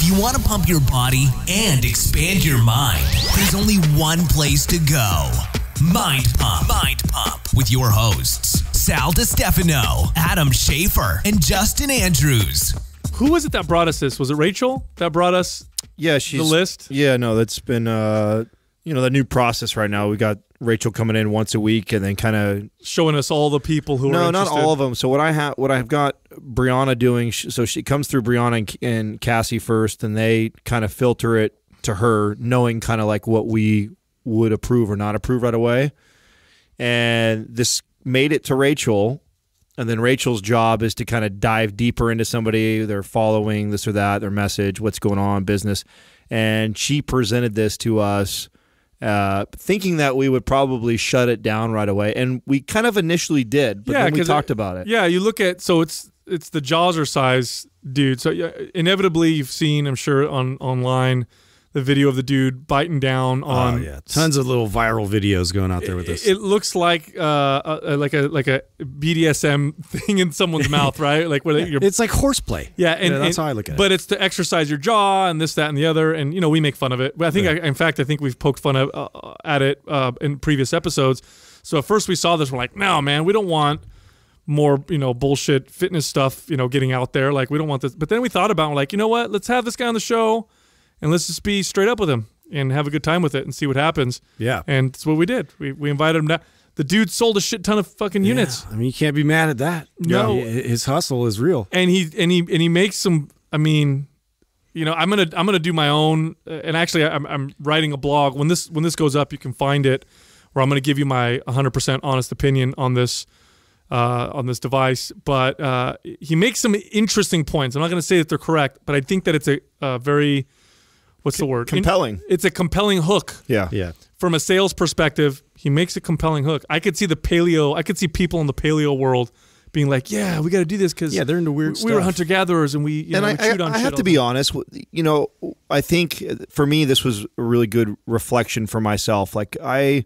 If you want to pump your body and expand your mind, there's only one place to go. Mind Pump. Mind Pump with your hosts, Sal DiStefano, Adam Schaefer, and Justin Andrews. Who was it that brought us this? Was it Rachel that brought us the list? Yeah, no, that's been, the new process right now. We got Rachel coming in once a week and then kind of showing us all the people who are interested. No, not all of them. So what I've got Brianna doing, so she comes through Brianna and Cassie first, and they kind of filter it to her, knowing kind of like what we would approve or not approve right away. And this made it to Rachel, and then Rachel's job is to kind of dive deeper into somebody, their following, this or that, their message, what's going on, business. And she presented this to us, thinking that we would probably shut it down right away, and we kind of initially did, but then we talked about it. Yeah, you look at, so it's the Jawzrsize dude. So inevitably you've seen, I'm sure, online the video of the dude biting down on. Oh yeah, tons of little viral videos going out there with this. It looks like a BDSM thing in someone's mouth, right? Like where it's like horseplay. Yeah, and that's how I look at it. But it's to exercise your jaw and this, that, and the other, and we make fun of it. I think, in fact, we've poked fun at it in previous episodes. So at first we saw this, we're like, no, man, we don't want more bullshit fitness stuff getting out there. Like we don't want this. But then we thought about it, we're like, you know what? Let's have this guy on the show. And let's just be straight up with him and have a good time with it and see what happens. Yeah. And that's what we did. We invited him down. The dude sold a shit ton of fucking units. I mean, you can't be mad at that. No. His hustle is real. And he makes some, I mean, I'm gonna do my own, and actually I'm writing a blog. When this goes up, you can find it, where I'm gonna give you my 100% honest opinion on this device. But he makes some interesting points. I'm not gonna say that they're correct, but I think that it's a very, what's the word? Compelling. It's a compelling hook. Yeah. Yeah. From a sales perspective, he makes a compelling hook. I could see people in the paleo world being like, yeah, we got to do this because they're into weird stuff. We were hunter-gatherers and we chewed on shit. I have to be honest, I think for me this was a really good reflection for myself. Like I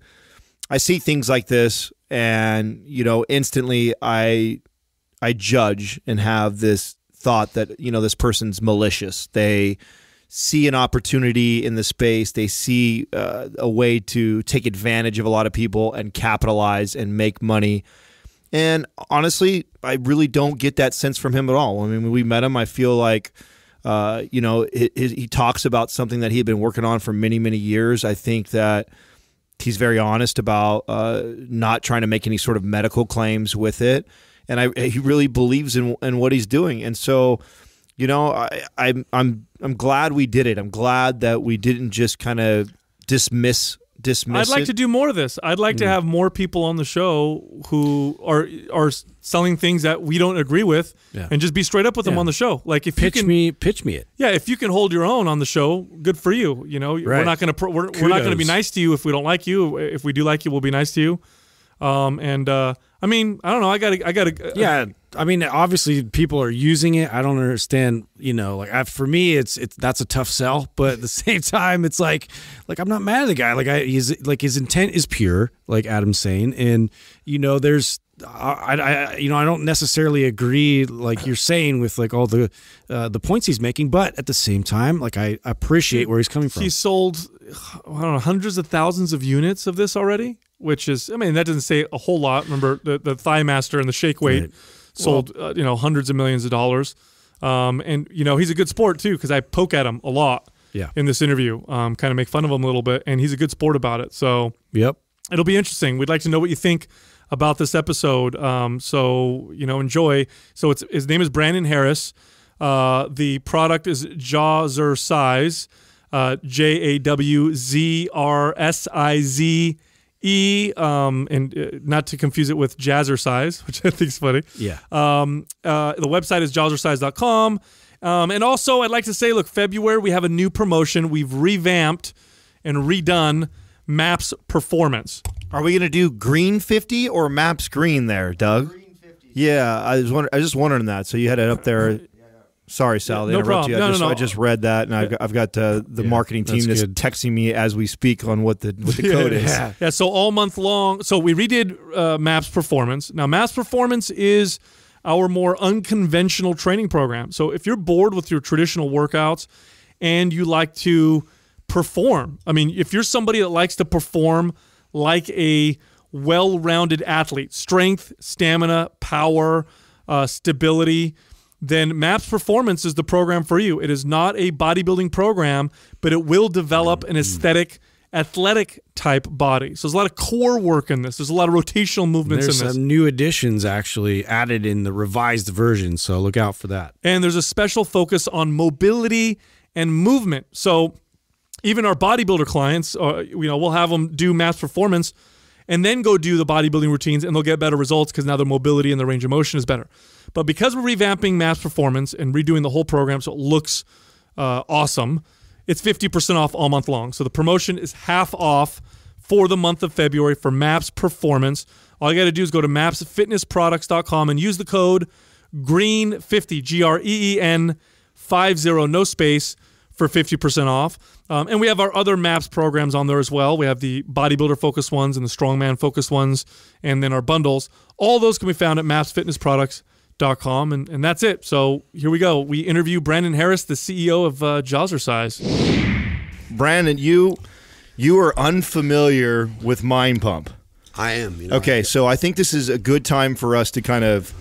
see things like this and, instantly I judge and have this thought that, this person's malicious. They see an opportunity in the space. They see a way to take advantage of a lot of people and capitalize and make money. And honestly, I really don't get that sense from him at all. I mean, when we met him, I feel like, he talks about something that he had been working on for many, many years. I think that he's very honest about not trying to make any sort of medical claims with it. And he really believes in what he's doing. And so, I'm glad we did it. I'm glad that we didn't just kind of dismiss I'd like to do more of this. I'd like to have more people on the show who are selling things that we don't agree with, and just be straight up with them on the show. Like if pitch me it. Yeah, if you can hold your own on the show, good for you. We're not going to we're not going to be nice to you if we don't like you. If we do like you, we'll be nice to you. I mean, I don't know. I gotta. Yeah, I mean, obviously people are using it. I don't understand. For me, it's that's a tough sell. But at the same time, it's like I'm not mad at the guy. His intent is pure, like Adam's saying, and there's. I don't necessarily agree like you're saying with like all the points he's making, but at the same time, like I appreciate where he's coming from. He sold, hundreds of thousands of units of this already, which is, I mean, that doesn't say a whole lot. Remember the Thigh Master and the Shake Weight sold hundreds of millions of dollars, and he's a good sport too because I poke at him a lot in this interview, kind of make fun of him a little bit, and he's a good sport about it. So it'll be interesting. We'd like to know what you think about this episode. So enjoy. So his name is Brandon Harris. The product is Jawzrsize, Jawzrsize, and not to confuse it with Jazzercise, which I think is funny. Yeah. The website is jawzrsize.com. And also, I'd like to say, look, February we have a new promotion. We've revamped and redone Maps Performance. Are we going to do Green 50 or Maps Green there, Doug? Green 50. Yeah, I was just wondering that. So you had it up there. Sorry, Sal, to interrupt you. I just read that, and I've got the marketing team that's texting me as we speak on what the code is. Yeah, so all month long. So we redid Maps Performance. Now, Maps Performance is our more unconventional training program. So if you're bored with your traditional workouts and you like to perform. I mean, if you're somebody that likes to perform like a well-rounded athlete, strength, stamina, power, stability, then MAPS Performance is the program for you. It is not a bodybuilding program, but it will develop an athletic type body. So there's a lot of core work in this. There's a lot of rotational movements There's in this. some new additions actually added in the revised version, so look out for that. And there's a special focus on mobility and movement. So even our bodybuilder clients, we'll have them do MAPS Performance and then go do the bodybuilding routines, and they'll get better results because now their mobility and their range of motion is better. But because we're revamping MAPS Performance and redoing the whole program so it looks awesome, it's 50% off all month long. So the promotion is half off for the month of February for MAPS Performance. All you got to do is go to mapsfitnessproducts.com and use the code GREEN50, GREEN 50, no space, for 50% off. And we have our other MAPS programs on there as well. We have the bodybuilder-focused ones and the strongman-focused ones, and then our bundles. All those can be found at mapsfitnessproducts.com, and that's it. So here we go. We interview Brandon Harris, the CEO of Jawzrsize. Brandon, you are unfamiliar with Mind Pump. I am. Okay, so I think this is a good time for us to kind of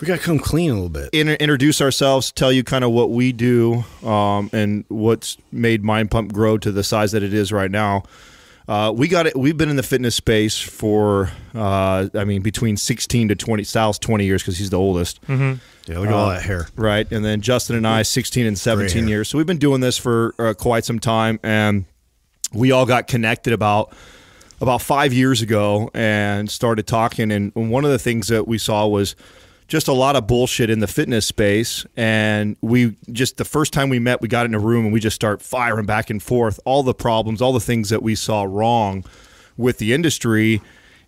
We got to come clean a little bit. introduce ourselves, tell you kind of what we do, and what's made Mind Pump grow to the size that it is right now. We've been in the fitness space for, between 16 to 20. Sal's 20 years because he's the oldest. Yeah, look at all that hair. Right, and then Justin and I, 16 and 17 years. So we've been doing this for quite some time, and we all got connected about 5 years ago and started talking. And one of the things that we saw was just a lot of bullshit in the fitness space. And the first time we met, we got in a room and we just start firing back and forth all the problems, all the things that we saw wrong with the industry.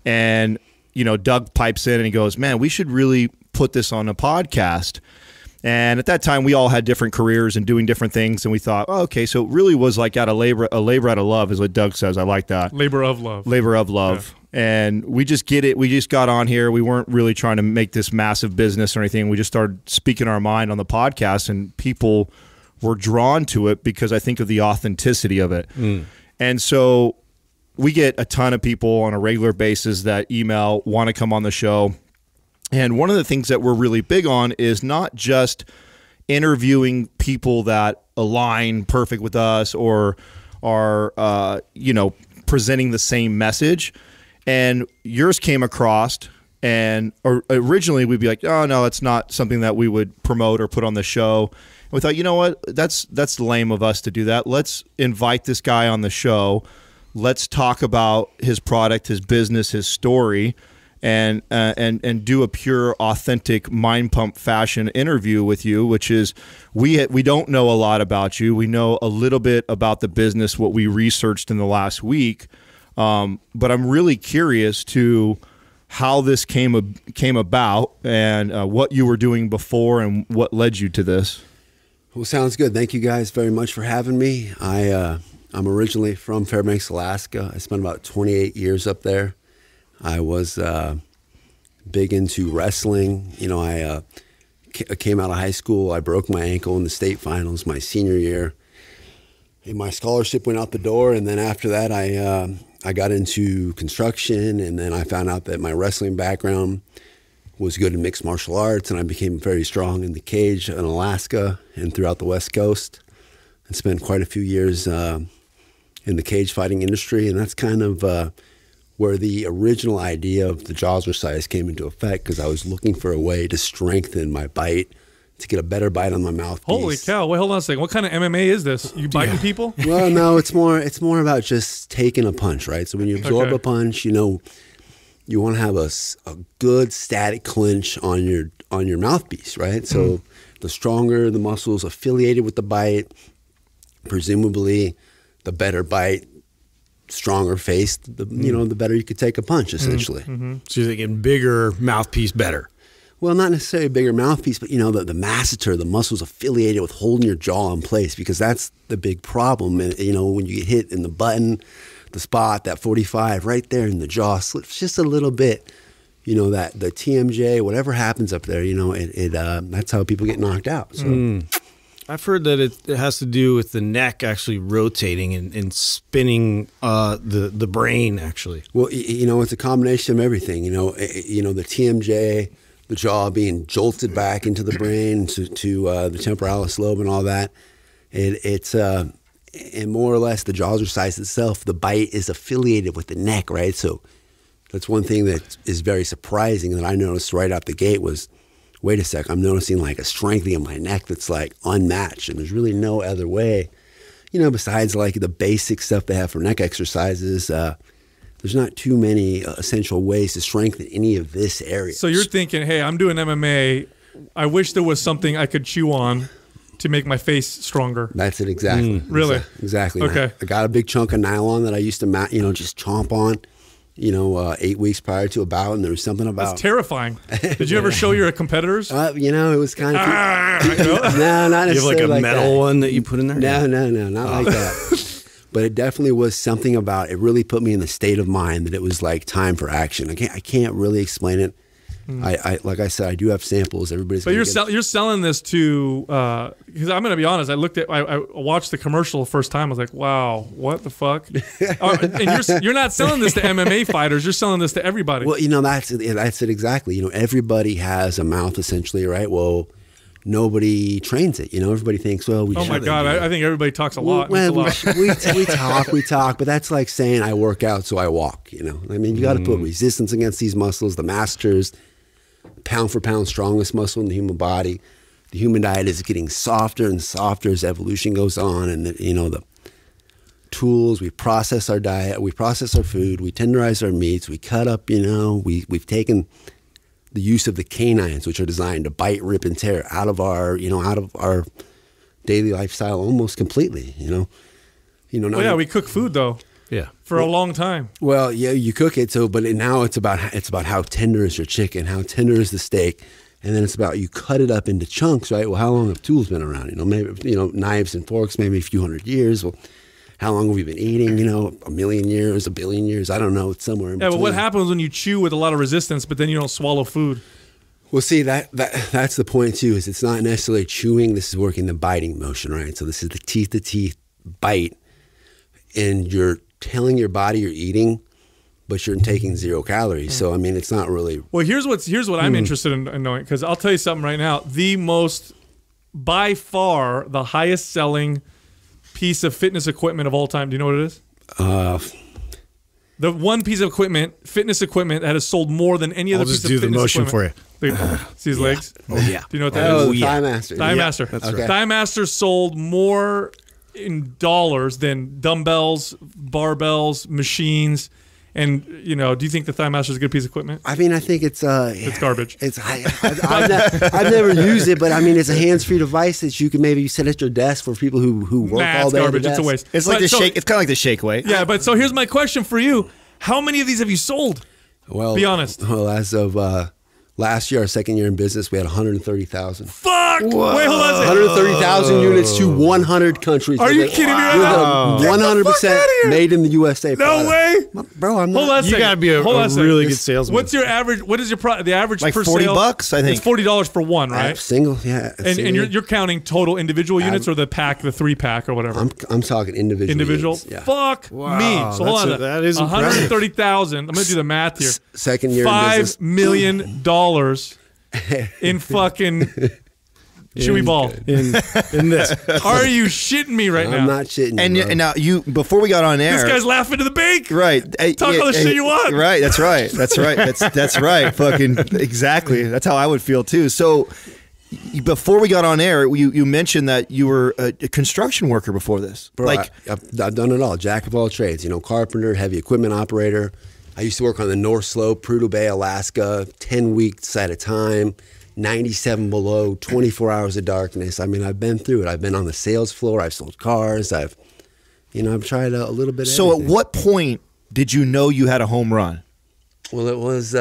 And, Doug pipes in and he goes, man, we should really put this on a podcast. And at that time, we all had different careers and doing different things. And we thought, oh, okay, so it really was like a labor out of love is what Doug says. I like that. Labor of love. Labor of love. Yeah. And we just get it. We just got on here. We weren't really trying to make this massive business or anything. We just started speaking our mind on the podcast, and people were drawn to it because I think of the authenticity of it. And so we get a ton of people on a regular basis that email, want to come on the show. And one of the things that we're really big on is not just interviewing people that align perfect with us or are, presenting the same message. And yours came across, and originally we'd be like, oh, no, it's not something that we would promote or put on the show. And we thought, you know what, that's lame of us to do that. Let's invite this guy on the show. Let's talk about his product, his business, his story, and do a pure, authentic Mind Pump fashion interview with you, which is we don't know a lot about you. We know a little bit about the business, what we researched in the last week. But I'm really curious to how this came about and what you were doing before and what led you to this. Well, sounds good. Thank you guys very much for having me. I'm originally from Fairbanks, Alaska. I spent about 28 years up there. I was big into wrestling. I came out of high school. I broke my ankle in the state finals my senior year. And my scholarship went out the door, and then after that, I got into construction, and then I found out that my wrestling background was good in mixed martial arts, and I became very strong in the cage in Alaska and throughout the West Coast, and spent quite a few years in the cage fighting industry, and that's kind of where the original idea of the Jawzrsize came into effect, because I was looking for a way to strengthen my bite, to get a better bite on my mouthpiece. Holy cow! Wait, hold on a second. What kind of MMA is this? You biting people? Well, no, it's more about just taking a punch, right? So when you absorb a punch, you want to have a good static clinch on your mouthpiece, right? So the stronger the muscles affiliated with the bite, presumably the better bite, stronger face, the better you could take a punch, essentially. So you're thinking bigger mouthpiece, better. Well, not necessarily a bigger mouthpiece, but, the masseter, the muscles affiliated with holding your jaw in place, because that's the big problem. And, when you get hit in the button, the spot, that 45 right there in the jaw slips just a little bit, that the TMJ, whatever happens up there, that's how people get knocked out. So I've heard that it has to do with the neck actually rotating and spinning the brain actually. Well, it's a combination of everything. The TMJ, the jaw being jolted back into the brain to the temporalis lobe and all that. It's and more or less the Jawzrsize itself, the bite is affiliated with the neck, right? So that's one thing that is very surprising that I noticed right out the gate was, wait a sec, I'm noticing like a strengthening of my neck that's like unmatched, and there's really no other way, besides like the basic stuff they have for neck exercises. There's not too many essential ways to strengthen any of this area. So you're thinking, hey, I'm doing MMA. I wish there was something I could chew on to make my face stronger. That's it, exactly. Really? Exactly. Okay. I got a big chunk of nylon that I used to, just chomp on, 8 weeks prior to a bout, and there was something about... That's terrifying. Did you ever show your competitors? It was kind of... No, not necessarily. You have like a like metal that. one that you put in there? No, not like that. But it definitely was something about it. Really put me in the state of mind that it was like time for action. I can't really explain it. I like I said, I do have samples. Everybody's. But you're selling this to because I'm going to be honest. I watched the commercial the first time. I was like, wow, what the fuck? And you're not selling this to MMA fighters. You're selling this to everybody. Well, that's it exactly. Everybody has a mouth essentially, right? Well, nobody trains it. Everybody thinks, well, we. Oh my God, I think everybody talks a lot. Well, we talk, but that's like saying I work out, so I walk. You got to put resistance against these muscles. The masters, pound for pound, strongest muscle in the human body. The human diet is getting softer and softer as evolution goes on, and the tools. We process our diet, we process our food, we tenderize our meats, we cut up. We've taken the use of the canines, which are designed to bite, rip, and tear, out of our daily lifestyle almost completely. We cook food though. Yeah. For a long time. Well, yeah, you cook it. But now it's about how tender is your chicken, how tender is the steak, and then it's about you cut it up into chunks, right? Well, how long have tools been around? Maybe knives and forks, maybe a few hundred years. Well, how long have we been eating? A million years, a billion years? I don't know. It's somewhere in between. But what happens when you chew with a lot of resistance, but then you don't swallow food? Well, see, that's the point too. Is it's not necessarily chewing. This is working the biting motion, right? So this is the teeth-to-teeth bite, and you're telling your body you're eating, but you're taking 0 calories. So it's not really. Well, here's what I'm interested in knowing, because I'll tell you something right now. By far, the highest selling piece of fitness equipment of all time. Do you know what it is? The one piece of fitness equipment that has sold more than any other piece of fitness equipment. I'll just do the motion for you. See his legs? Oh yeah. Do you know what that is? Oh, Thigh Master. Thigh Master. That's right. Thigh Master sold more in dollars than dumbbells, barbells, machines. And do you think the Thigh Master is a good piece of equipment? I think it's garbage. I've never used it, but it's a hands-free device that you can maybe set at your desk for people who work all it's day. garbage. It's a waste. It's like it's kind of like the shake weight. Yeah, but so here's my question for you: how many of these have you sold? Well, be honest. Well, as of last year, our second year in business, we had 130,000. Fuck! Whoa. Wait, hold on a second. 130,000 units to 100 countries. Are you kidding me right now? 100% made in the USA. No product. way, bro. I'm not. Hold on a second. You gotta be a really good salesman. What's your average? What is the average Like per $40, sale? I think. It's $40 for one, right? Single, yeah. And you're counting total individual units or the pack, the 3-pack or whatever. I'm talking individual. Individual. Units, yeah. Fuck me. So hold on. That is impressive. 130,000. I'm gonna do the math here. Second year in business. $5 million in fucking chewy ball. in this. Are you shitting me right now? I'm not shitting you, And now before we got on air, This guy's laughing to the bank. right? Talk all the shit you want. Right. That's right. That's right. That's right. Fucking exactly. That's how I would feel too. So before we got on air, you mentioned that you were a construction worker before this. Bro, I've done it all. Jack of all trades. Carpenter, heavy equipment operator. I used to work on the North Slope, Prudhoe Bay, Alaska, 10 weeks at a time, 97 below, 24 hours of darkness. I've been through it. I've been on the sales floor. I've sold cars. I've tried a little bit of everything. At what point did you know you had a home run? Well, it was...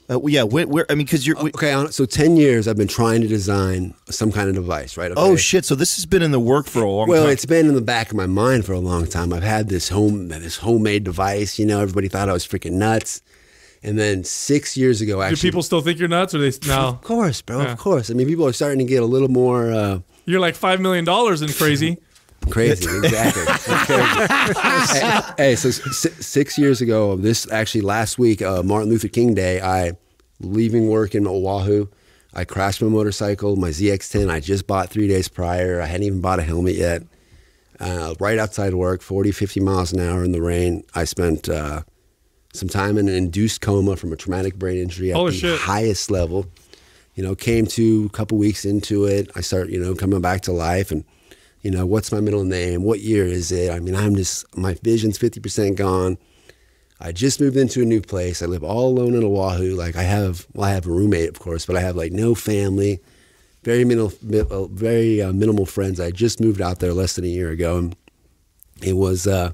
because you're... Okay, so 10 years I've been trying to design some kind of device, right? Okay. Oh, shit. So this has been in the work for a long time. Well, it's been in the back of my mind for a long time. I've had this homemade device. Everybody thought I was freaking nuts. And then 6 years ago, actually... Do people still think you're nuts? Or they no? Of course, bro. Yeah. Of course. People are starting to get a little more... You're like $5 million in crazy. Crazy, exactly. Crazy. Hey, so 6 years ago, last week, Martin Luther King Day, I leaving work in Oahu. I crashed my motorcycle, my ZX-10. I just bought 3 days prior. I hadn't even bought a helmet yet. Right outside work, 40, 50 miles an hour in the rain. I spent some time in an induced coma from a traumatic brain injury at the highest level. Came to a couple weeks into it. I start, coming back to life and, what's my middle name? What year is it? I mean, my vision's 50% gone. I just moved into a new place. I live all alone in Oahu. Like I have a roommate, of course, but I have like no family, very minimal friends. I just moved out there less than a year ago. And it was, there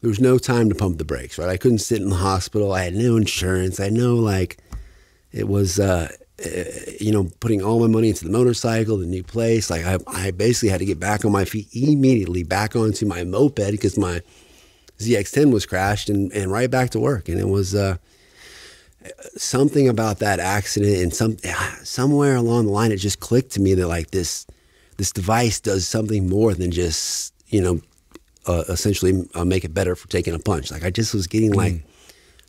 was no time to pump the brakes, right? I couldn't sit in the hospital. I had no insurance. I know it was, putting all my money into the motorcycle, the new place. Like I basically had to get back on my feet immediately, back onto my moped because my ZX-10 was crashed and right back to work. And it was something about that accident and somewhere along the line, it just clicked to me that like this device does something more than just, essentially make it better for taking a punch. Like I just was getting like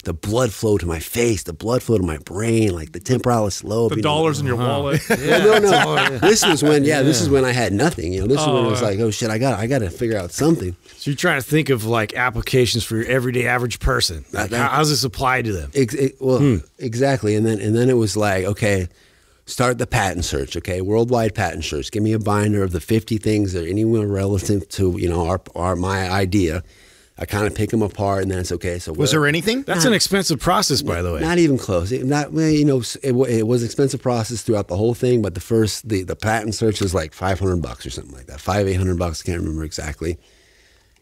the blood flow to my face, the blood flow to my brain, like the temporalis lobe. The dollars in your wallet. Yeah. No. This was when, this is when I had nothing. This is when it was like, oh shit, I got to figure out something. So you're trying to think of like applications for your everyday average person. Like, how does this apply to them? Exactly. And then it was like, okay, start the patent search. Okay, worldwide patent search. Give me a binder of the 50 things that are anywhere relative to my idea. I kind of pick them apart, and then it's okay. So was there anything? That's an expensive process, by the way. Not even close. It was an expensive process throughout the whole thing. But the patent search is like $500 or something like that. $800. I can't remember exactly.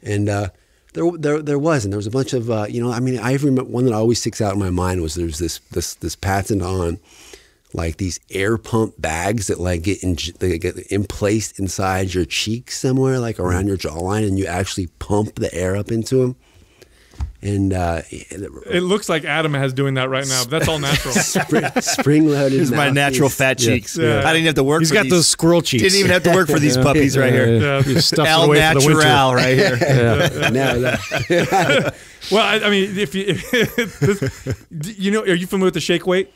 And there wasn't. There was a bunch of I remember one that always sticks out in my mind was there's this patent on like these air pump bags that like get emplaced inside your cheeks somewhere, like around your jawline, and you actually pump the air up into them. And it looks like Adam has doing that right now, but that's all natural. Spring-loaded. Here's my natural fat cheeks. Yeah. I didn't have to work. He's got those squirrel cheeks. Didn't even have to work for these puppies right here. Yeah. El natural right here. Well, I mean, if you are you familiar with the shake weight?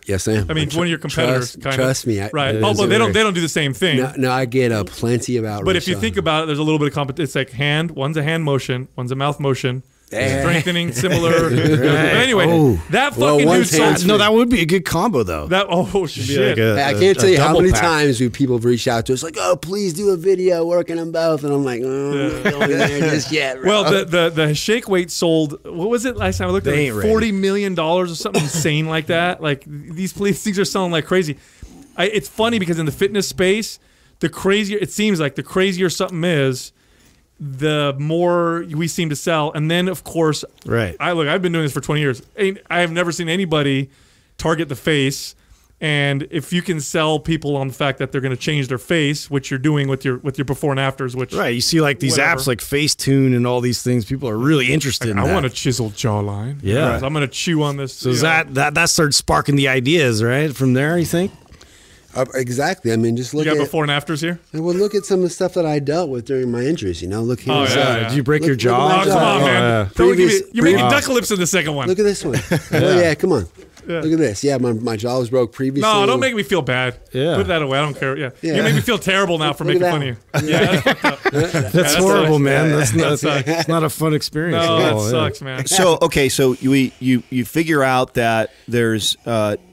Yes, I am. I mean, one of your competitors. Trust me. Right. Well, they don't do the same thing. No, I get plenty about. But if you think about it, there's a little bit of competition. It's like one's a hand motion, one's a mouth motion. Strengthening, similar. But anyway, that fucking dude sold. No, that would be a good combo, though. Shit. I can't tell you how many times people have reached out to us like, oh, please do a video working them both. And I'm like, I'm not going there just yet, bro. Well, the shake weight sold, what was it last time I looked at it? $40 million or something insane like that. Like, these things are selling like crazy. It's funny because in the fitness space, the crazier something is, the more we seem to sell. And then, of course, I've been doing this for 20 years. I have never seen anybody target the face. And if you can sell people on the fact that they're going to change their face, which you're doing with your before and afters, which you see like these apps like Facetune and all these things. People are really interested in that. I want a chiseled jawline. Yeah, I'm going to chew on this. So that starts sparking the ideas, right? From there, you think? Exactly. I mean, just look at before and afters here. Well, look at some of the stuff that I dealt with during my injuries. Look here. Did you break your jaw? Come on, man. You're making duck lips in the second one. Look at this one. Oh yeah, come on. Yeah. Look at this. Yeah, my jaw was broke previously. No, don't make me feel bad. Yeah. Put that away. I don't care. Yeah. You make me feel terrible now for making fun of you. Yeah, that's fucked up. That's horrible, man. That's not a fun experience. No, that sucks, man. So you figure out that there's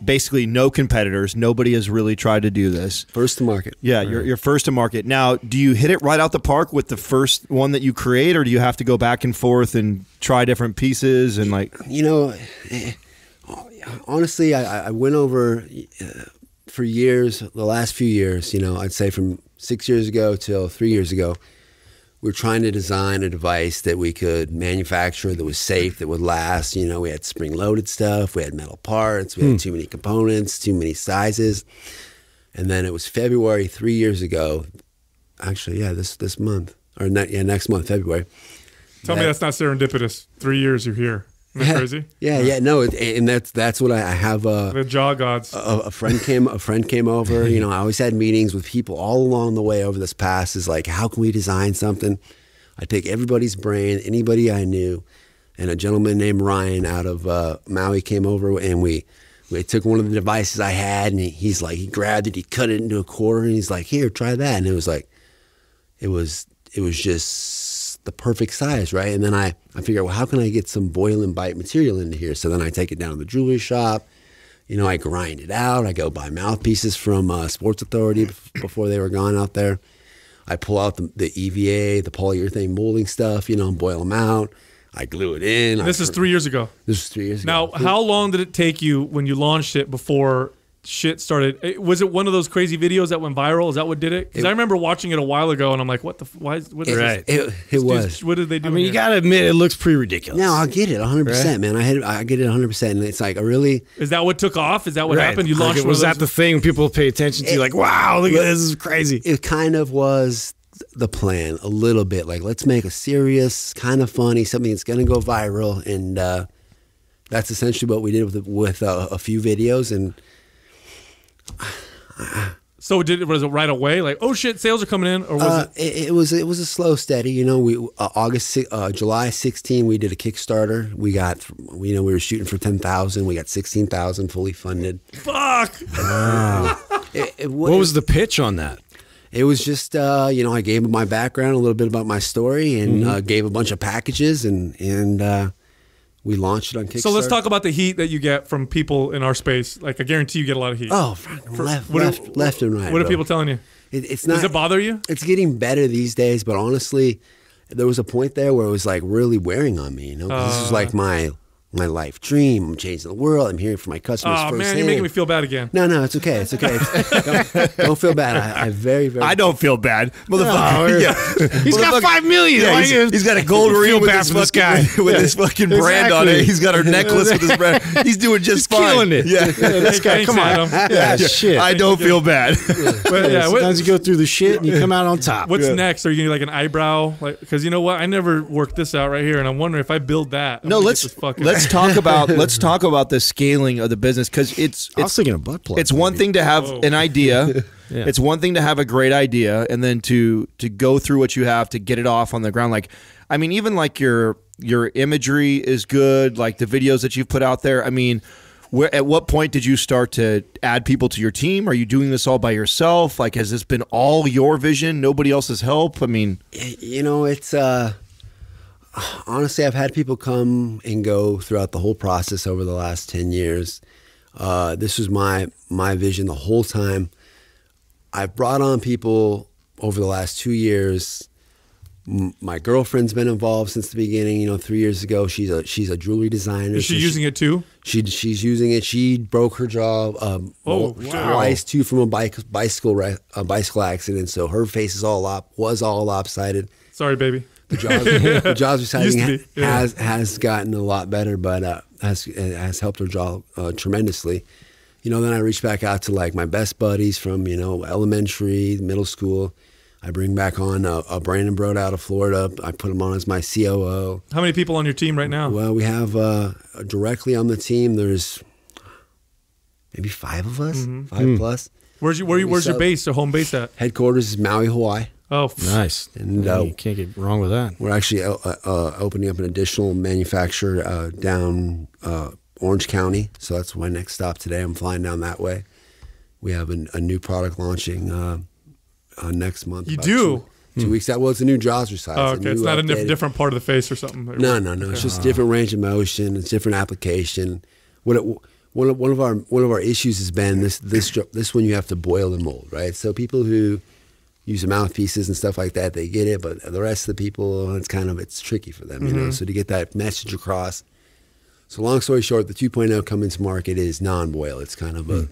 basically no competitors. Nobody has really tried to do this. First to market. Yeah, you're first to market. Now, do you hit it right out the park with the first one that you create, or do you have to go back and forth and try different pieces and like honestly, I went over for years, the last few years, I'd say from 6 years ago till 3 years ago, we were trying to design a device that we could manufacture that was safe, that would last. We had spring-loaded stuff, we had metal parts, we had too many components, too many sizes. And then it was February 3 years ago, actually, this month, or next month, February. Tell me that's not serendipitous. 3 years you're here. Isn't that crazy? Yeah. No, and that's what I have. The jaw gods. A friend came over. You know, I always had meetings with people all along the way over this past. Is like, how can we design something? I take everybody's brain, anybody I knew, and a gentleman named Ryan out of Maui came over, and we took one of the devices I had, and he's like, he grabbed it, he cut it into a quarter, and he's like, here, try that. And it was like, it was just the perfect size, right? And then I figured, well, how can I get some boil and bite material into here? So then I take it down to the jewelry shop. You know, I grind it out. I go buy mouthpieces from Sports Authority before they were gone out there. I pull out the EVA, the polyurethane molding stuff, you know, and boil them out. I glue it in. This is 3 years ago. This was 3 years ago. Now, how long did it take you when you launched it before shit started? Was it one of those crazy videos that went viral? Is that what did it? Because I remember watching it a while ago, and I'm like, what is Right. this? It was. What did they do? I mean, you here? got to admit, it looks pretty ridiculous. No, I get it 100%, man. I get it 100%. And it's like, I really. Is that what took off? Is that what Right. happened? You launched Like, one was of that those? the thing people pay attention to? Like, wow, look at this. This is crazy. It kind of was the plan a little bit. Like, let's make a serious, kind of funny, something that's going to go viral. And that's essentially what we did with a few videos. And So was it right away? Like, oh shit, sales are coming in, or was it? it was a slow steady. You know, we July 16, we did a Kickstarter. We got, we were shooting for 10,000. We got 16,000 fully funded. Fuck. Wow. What was the pitch on that? It was just, you know, I gave them my background, a little bit about my story, and gave a bunch of packages, and we launched it on Kickstarter. So let's talk about the heat that you get from people in our space. Like, I guarantee you get a lot of heat. Oh, left and right. What are bro. people telling you? It's not. Does it bother you? It's getting better these days, but honestly, there was a point there where it was like really wearing on me. You know, 'cause this was like my life dream. I'm changing the world. I'm hearing from my customers. Oh man, firsthand. you're making me feel bad again. No, it's okay. It's okay. Don't feel bad. I very. I don't feel bad, motherfucker. Yeah. He's got 5 million. Yeah, Why he's got a gold feel ring with bad his for this fucking, guy. with his fucking brand on Exactly. it. He's got a necklace with his brand. He's doing just fine. killing it. Yeah. This guy, Thanks, come on. Adam. Yeah, shit. I don't feel bad. But yeah, Sometimes you go through the shit and you come out on top. what's next? Are you gonna like an eyebrow? Like, because you know what? I never worked this out right here, and I'm wondering if I build that. I'm No, gonna let's get this fucking- talk about the scaling of the business, because I was thinking a butt plug. it's one thing to have an idea. Yeah. It's one thing to have a great idea, and then to go through what you have to get it off on the ground. Like, I mean, even like your imagery is good. Like the videos that you've put out there. I mean, at what point did you start to add people to your team? Are you doing this all by yourself? Like, has this been all your vision? Nobody else's help? I mean, You know, it's honestly, I've had people come and go throughout the whole process over the last 10 years. This was my vision the whole time. I've brought on people over the last 2 years. My girlfriend's been involved since the beginning. You know, 3 years ago, she's a jewelry designer. Is she using it too? She's using it. She broke her jaw twice, too, from a bicycle accident. So her face was all lopsided. Sorry, baby. The Jawzrsize Used to be, yeah. has gotten a lot better, but has helped her jaw tremendously. You know, then I reached back out to like my best buddies from, you know, elementary, middle school. I bring back on a Brandon Brode out of Florida. I put him on as my COO. How many people on your team right now? Well, we have directly on the team, there's maybe 5 of us, 5 plus. Where's your base, or home base at? Headquarters is Maui, Hawaii. Oh, Nice. And You can't get wrong with that. we're actually opening up an additional manufacturer down Orange County. So that's my next stop today. I'm flying down that way. We have a new product launching next month. You about do? 2 weeks out. Well, it's a new Jawzrsize. Oh, okay. It's not a updated- different part of the face or something. No. It's just different range of motion. It's different application. One of our issues has been this one you have to boil and mold, right? So people who use the mouthpieces and stuff like that, they get it, but the rest of the people, it's tricky for them, you know. So to get that message across. So long story short, the 2.0 coming to market is non-boil. It's kind of a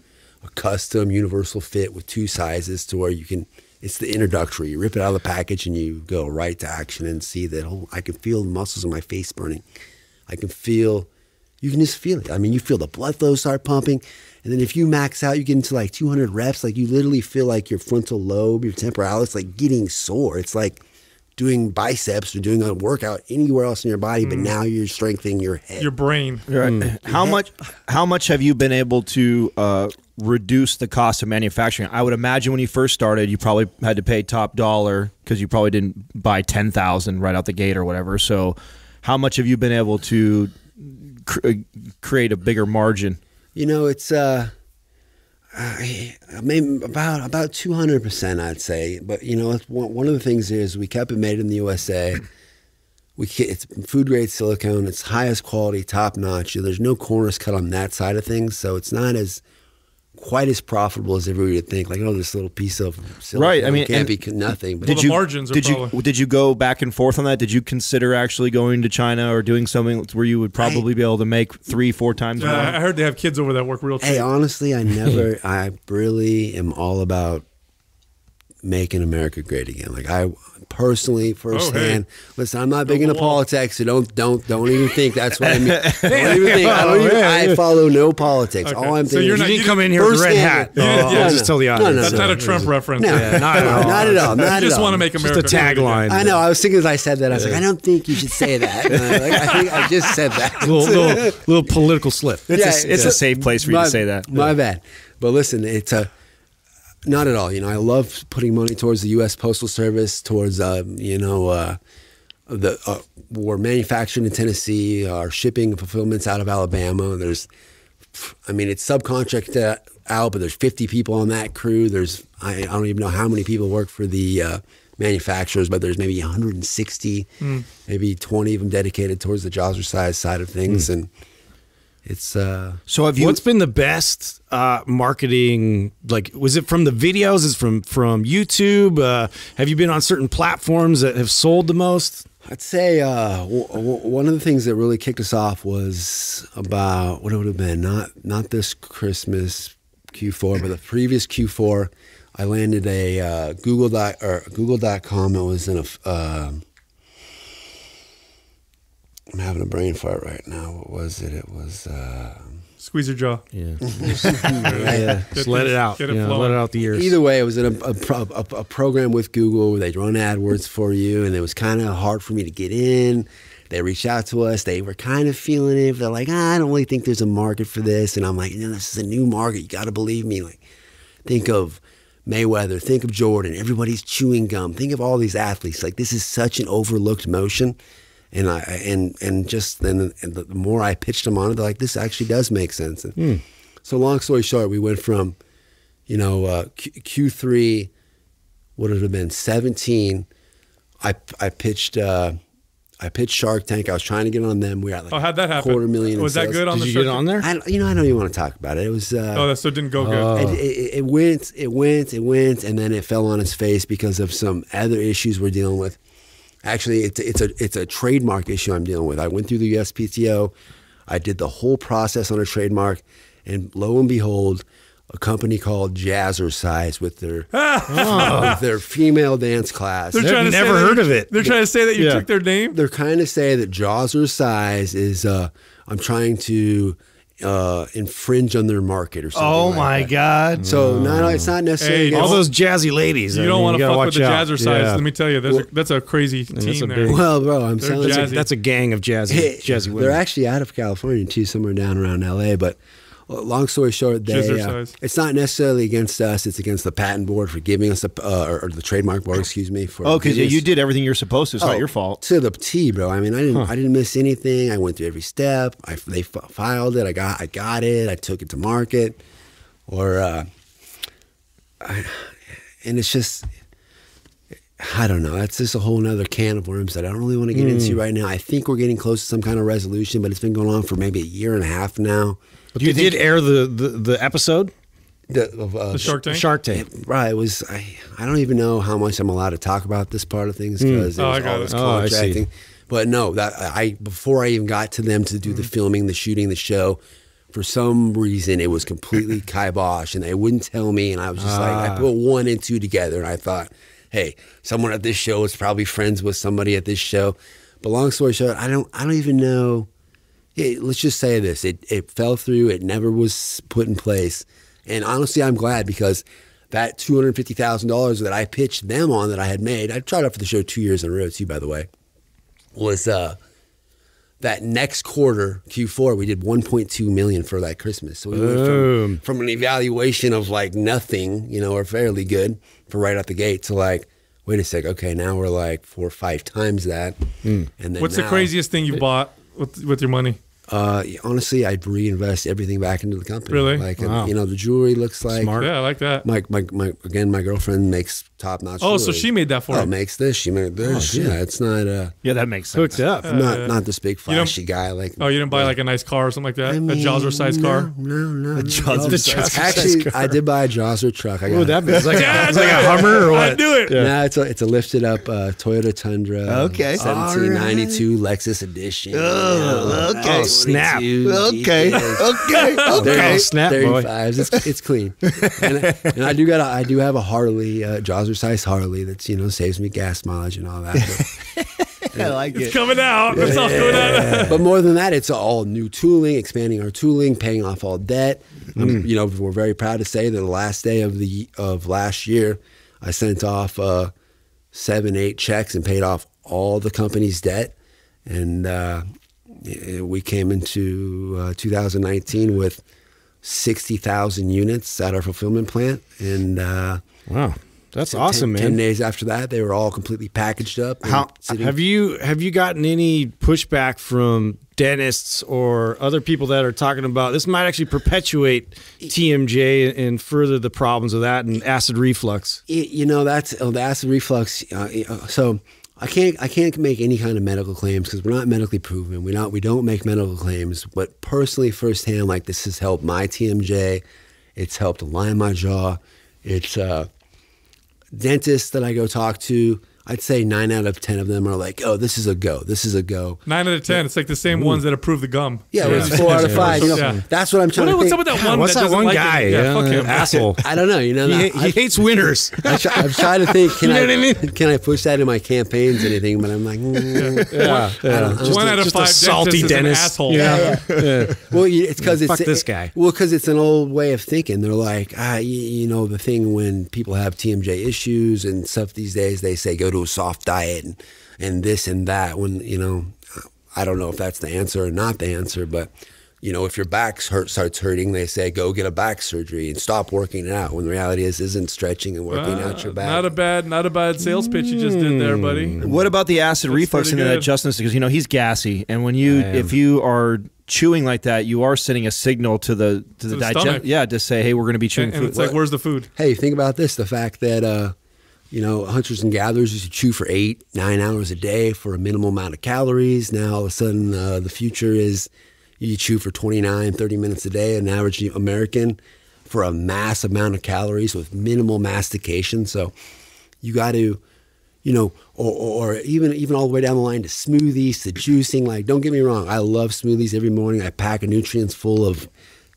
custom universal fit with 2 sizes to where you can. It's the introductory. You rip it out of the package and you go right to action and see that. I can feel the muscles in my face burning. You can just feel it. I mean, you feel the blood flow start pumping. And then if you max out, you get into like 200 reps. Like you literally feel like your frontal lobe, your temporalis, like getting sore. It's like doing biceps or doing a workout anywhere else in your body, but now you're strengthening your head. Your brain. Right. How much have you been able to reduce the cost of manufacturing? I would imagine when you first started, you probably had to pay top dollar because you probably didn't buy 10,000 right out the gate or whatever. So how much have you been able to create a bigger margin? You know, it's maybe about 200%, I'd say. But you know, one of the things is we kept it made in the USA. It's food grade silicone. It's highest quality, top notch. There's no corners cut on that side of things, so it's not quite as profitable as everybody would think. Like, oh, this little piece of silicone, right. I mean, can't be nothing. But the margins are did you go back and forth on that? Did you consider actually going to China or doing something where you would probably be able to make 3-4 times more? I heard they have kids over that work real cheap. Hey, honestly, I really am all about making America great again. Like, I personally, firsthand, listen, I'm not big into politics, so don't even think that's what I mean. I follow no politics. Okay. All I'm So thinking you're is not- You didn't come in here with a red hat. Yeah, Just tell the audience. That's not a Trump reference. No, not at all. Not You just at all. want to make America Just a great again. tagline. I know. I was thinking as I said that, I was like, I don't think you should say that. I think I just said that. little political slip. It's a safe place for you to say that. My bad. But listen, it's not at all. You know, I love putting money towards the U.S. Postal Service, towards we're manufactured in Tennessee, our shipping and fulfillment's out of Alabama. It's subcontracted out, but there's 50 people on that crew. I don't even know how many people work for the manufacturers, but there's maybe 160, maybe 20 of them dedicated towards the Jawzrsize side of things, and it's So have you? What's been the best marketing? Like, was it from the videos? Is it from YouTube? Have you been on certain platforms that have sold the most? I'd say one of the things that really kicked us off was about what it would have been, not this Christmas Q4, but the previous Q4. I landed a Google.com. It was in a. I'm having a brain fart right now. What was it? It was. Squeeze your jaw. Yeah, Get just let it out. Get it Let flowing. it out the ears. Either way, it was in a program with Google where they'd run AdWords for you, and it was kind of hard for me to get in. They reached out to us. They were kind of feeling it. They're like, I don't really think there's a market for this. And I'm like, this is a new market. You got to believe me. Like, think of Mayweather. Think of Jordan. Everybody's chewing gum. Think of all these athletes. Like, this is such an overlooked motion. And the more I pitched them on it, they're like, this actually does make sense. And so long story short, we went from, Q3, what would it have been, 17. I pitched Shark Tank. I was trying to get on them. We were at like how'd that happen? $250,000. Was that good on Did the you show? get on there? I don't even want to talk about it. It was. So it didn't go good. It went, and then it fell on its face because of some other issues we're dealing with. Actually, it's a trademark issue I'm dealing with. I went through the USPTO. I did the whole process on a trademark, and lo and behold, a company called Jawzrsize with their female dance class. They're trying to never say that heard you- of it. They're trying to say that you Yeah. took their name. They're kind of say that Jawzrsize is I'm trying to infringe on their market or something. Oh like my that. God! So it's not necessarily Hey, against- All those jazzy ladies. You I don't mean, want to gotta fuck with the watch out. Jawzrsize. Yeah. Let me tell you, that's a crazy that's team a there. big- Well, bro, I'm They're telling you. jazzy. That's a gang of jazzy women. They're actually out of California too, somewhere down around LA. But long story short, Jawzrsize. it's not necessarily against us. It's against the patent board for giving us or the trademark board, excuse me. For because giving us- you did everything you're supposed to. It's not your fault. to the T, bro. I mean, I didn't miss anything. I went through every step. They filed it. I got it. I took it to market. And it's just, I don't know. That's just a whole nother can of worms that I don't really want to get into right now. I think we're getting close to some kind of resolution, but it's been going on for maybe a year and a half now. But you did air the episode? The Shark Tank. Shark Tank. Right. It was. I don't even know how much I'm allowed to talk about this part of things because Oh, I there's got all it. this Oh, I see. contracting. But no, before I even got to them to do the filming, the shooting, the show, for some reason it was completely kibosh, and they wouldn't tell me, and I was just like, I put 1 and 2 together, and I thought, hey, someone at this show is probably friends with somebody at this show. But long story short, I don't even know. Let's just say this: it fell through. It never was put in place, and honestly, I'm glad because that $250,000 that I pitched them on that I had made, I tried out for the show 2 years in a row too, by the way, was that next quarter, Q4, we did $1.2 million for that Christmas. So we went from an evaluation of like nothing, you know, or fairly good for right out the gate to like, wait a sec, okay, now we're like 4 or 5 times that. And then What's the craziest thing you bought with your money? Honestly, I'd reinvest everything back into the company. Really? Like, you know, the jewelry looks like Smart. Yeah, I like that. My girlfriend makes top-notch Oh, jewelry. so she made that for you. makes this, she made this. Yeah, it's not Yeah, that makes sense. Hooked up. I'm not this big You don't- flashy guy. Like, Oh, you didn't buy like a nice car or something like that? I mean, a Jawzrsize car? No. A Jawzrsize Actually, I did buy a Jawzer truck. I got What would that be? It's like, Yeah, it's like a Hummer or I what? knew it. No, it's a lifted up Toyota Tundra. Okay. 1792 Lexus edition. Oh, okay. Oh, snap. 22 Okay. GTS. Okay. Snap, boy. 35s. It's clean. and I do have a Harley, Jawzrsize Harley that's, you know, saves me gas mileage and all that. I like It's it. coming out. It's all coming out. But more than that, it's all new tooling, expanding our tooling, paying off all debt. You know, we're very proud to say that the last day of last year, I sent off 7-8 checks and paid off all the company's debt. And we came into 2019 with 60,000 units at our fulfillment plant. And Wow. That's awesome, 10 man. days after that, they were all completely packaged up. and How- sitting- Have you gotten any pushback from dentists or other people that are talking about this might actually perpetuate TMJ and further the problems of that and acid reflux? You know, that's the acid reflux. So I can't make any kind of medical claims because we're not medically proven. We don't make medical claims. But personally, firsthand, like this has helped my TMJ. It's helped align my jaw. It's dentists that I go talk to. I'd say 9 out of 10 of them are like, "Oh, this is a go. This is a go." 9 out of 10. It's like the same ones that approve the gum. Yeah, it's 4 out of 5. You know, Yeah. that's what I'm trying to What's think. up with that one? What's that doesn't one like guy? It? Yeah, fuck him. Asshole. I don't know. You know, He hates winners. I'm trying to think. Can You know I, what I mean? Can I push that in my campaigns or anything? But I'm like, One out of just a 5 salty dentists is an dentist. asshole. Yeah. well, it's because Fuck it's this guy. Well, because it's an old way of thinking. They're like, you know, the thing when people have TMJ issues and stuff these days, they say go to a soft diet and this and that. When you know, I don't know if that's the answer or not the answer, but. You know, if your back starts hurting, they say go get a back surgery and stop working it out. When the reality isn't stretching and working out your back. Not a bad sales pitch you just did there, buddy. What about the acid reflux pretty into that good. Justin? Because you know he's gassy, and when if you are chewing like that, you are sending a signal to the stomach. digest. Yeah, to say, hey, we're going to be chewing And food. it's like, where's the food? Hey, think about this: the fact that you know, hunters and gatherers used to chew for 8-9 hours a day for a minimal amount of calories. Now all of a sudden, the future is you chew for 29, 30 minutes a day, an average American, for a mass amount of calories with minimal mastication. So you got to, you know, or even all the way down the line to smoothies, to juicing. Like, don't get me wrong, I love smoothies every morning. I pack a nutrients full of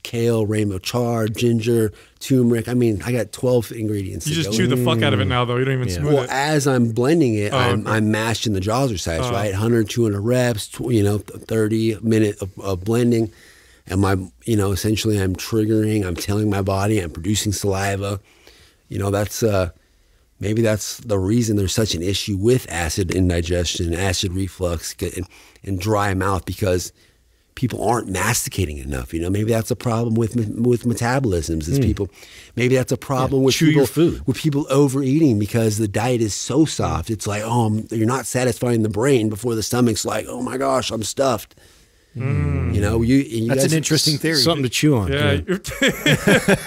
kale, rainbow chard, ginger, turmeric. I mean, I got 12 ingredients. You to just go chew in. the fuck out of it now, though. You don't even smooth Well, it. as I'm blending it, okay. I'm mashing the Jawzrsize, right? 100, 200 reps, 30 minute of blending. And essentially I'm triggering, I'm telling my body, I'm producing saliva. You know, that's, maybe that's the reason there's such an issue with acid indigestion, acid reflux, and dry mouth, because people aren't masticating enough. You know, maybe that's a problem with metabolisms. Is people, maybe that's a problem with chew people your food. with people overeating because the diet is so soft. It's like, you're not satisfying the brain before the stomach's like, oh my gosh, I'm stuffed. You know, you That's guys, an interesting theory. Something to chew on. Yeah.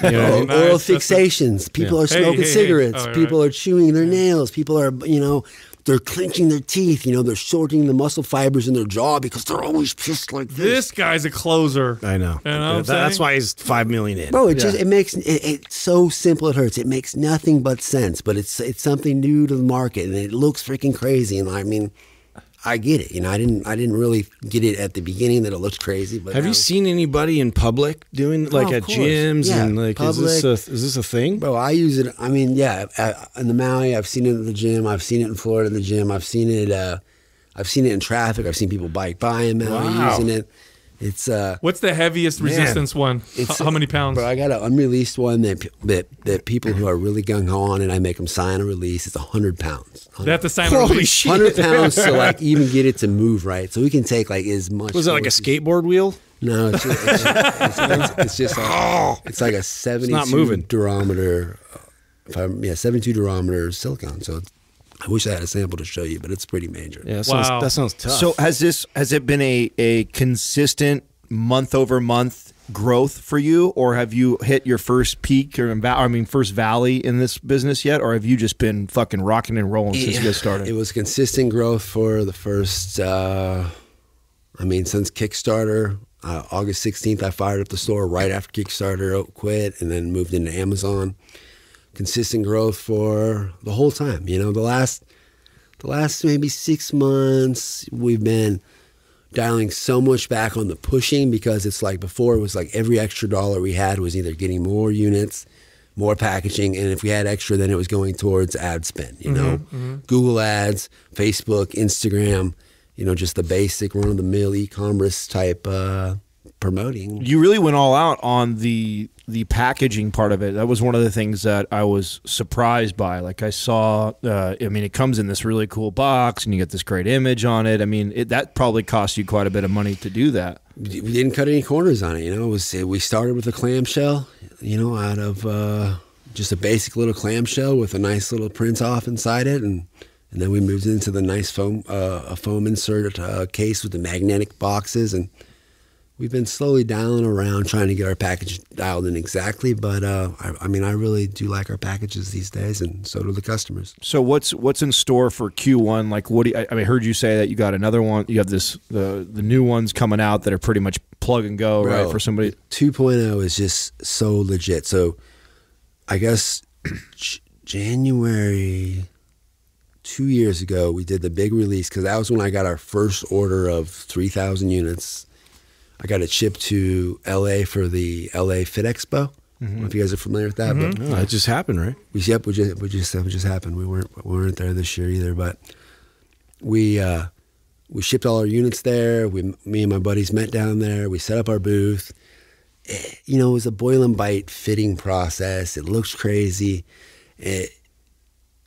Oral Nice. fixations. People are Hey, smoking hey, hey. cigarettes. Oh, People are chewing their nails. People are, they're clenching their teeth. You know, they're shortening the muscle fibers in their jaw because they're always pissed like this. This guy's a closer. I know. You know what I'm That's saying? why he's $5 million in. Bro, it makes it's so simple it hurts. It makes nothing but sense, but it's something new to the market and it looks freaking crazy. And I mean, I get it. You know, I didn't really get it at the beginning that it looked crazy. But Have you seen anybody in public doing like of at course. gyms Yeah, and like public. is this a thing? Bro, I use it. I mean, yeah, in the Maui, I've seen it at the gym. I've seen it in Florida in the gym. I've seen it in traffic. I've seen people bike by in Maui Wow. using it. It's What's the heaviest resistance one? How many pounds? But I got an unreleased one that people who are really gung ho on, and I make them sign a release. It's 100 pounds. They have to sign a release. 100 pounds to like even get it to move right. So we can take like as much. Was it like a skateboard wheel? No, it's just like, it's like a 72 not moving. durometer. 72 durometer silicone. So I wish I had a sample to show you, but it's pretty major. Yeah, Wow. that sounds tough. So has it been a consistent month over month growth for you, or have you hit your first peak or first valley in this business yet, or have you just been fucking rocking and rolling since you guys started? It was consistent growth for the first, since Kickstarter. August 16th, I fired up the store right after Kickstarter quit, and then moved into Amazon. Consistent growth for the whole time. You know, the last maybe 6 months, we've been dialing so much back on the pushing, because it's like before it was like every extra dollar we had was either getting more units, more packaging, and if we had extra, then it was going towards ad spend. You know, Google ads, Facebook, Instagram. You know, just the basic run-of-the-mill e-commerce type promoting. You really went all out on the packaging part of it. That was one of the things that I was surprised by. Like I saw, it comes in this really cool box, and you get this great image on it. I mean, that probably cost you quite a bit of money to do that. We didn't cut any corners on it. You know, we started with a clamshell. You know, out of just a basic little clamshell with a nice little print off inside it, and then we moved into the nice foam insert case with the magnetic boxes, and we've been slowly dialing around trying to get our package dialed in exactly. But I really do like our packages these days, and so do the customers. So what's in store for Q1? Like, I heard you say that you got another one. You have the new ones coming out that are pretty much plug and go, Bro, right? For somebody. 2.0 is just so legit. So I guess January 2 years ago, we did the big release, because that was when I got our first order of 3,000 units. I got it shipped to LA for the LA Fit Expo. I don't know if you guys are familiar with that, but No, it just happened, right? it just happened. We weren't there this year either, but we shipped all our units there. Me and my buddies met down there. We set up our booth. You know, it was a boil and bite fitting process. It looks crazy.